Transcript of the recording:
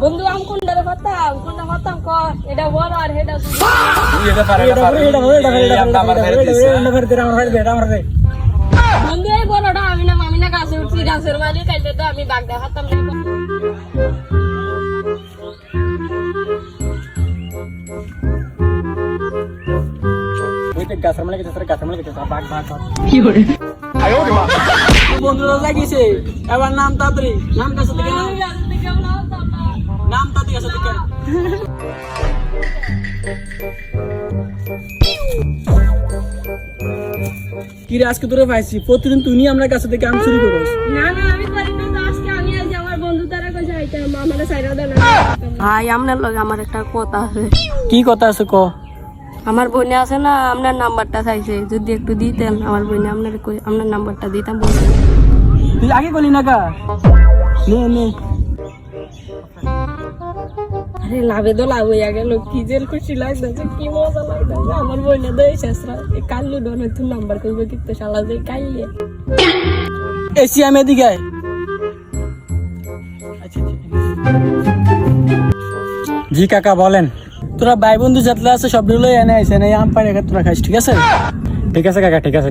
বন্ধু আম কোনটা পাতাম ক এটা বড় আর হেডা বন্ধু এই বড়টা আমি না গাছে উঠছি গাছের মাঝে চাইলে তো আমি বাগদা খাতাম না বন্ধুরা লাগিয়েছে এবার নাম তাড়াতাড়ি নাম কাছে থেকে নাম তাড়াতাড়ি কাছে থেকে কিরে আজকে তোরে পাইছি প্রতিদিন তুই আমরা কাছে থেকে আম চুরি করিস না আমি করি না তো আজকে আমি আজ আমার বন্ধু তারা কইছে আইতা আমারে সাইরা দেন ভাই আপনার লগে আমার একটা কথা আছে কি কথা আছে ক আমার বোনে আছে না আপনার নাম্বারটা চাইছে যদি একটু দিতেন আমার বোনে আপনার নাম্বারটা দিতাম তুই আগে বলি না কা নে আরে লাভে তো লাভ হইয়া গেল কি যে খুশি লাগতেছে কি মজা লাগতেছে আমার বোনে দেয় শেষরা কাল্লু ডনে তুই নাম্বার কইবে কিন্তু শালা যে কাইলে এসি আমি এদিকে আয়। জি কাকা বলেন তোরা ভাই বন্ধু যাতলে আছে সব লই এনে আইছে না আম পাই তোরা খাইস ঠিক আছে ঠিক আছে কাকা ঠিক আছে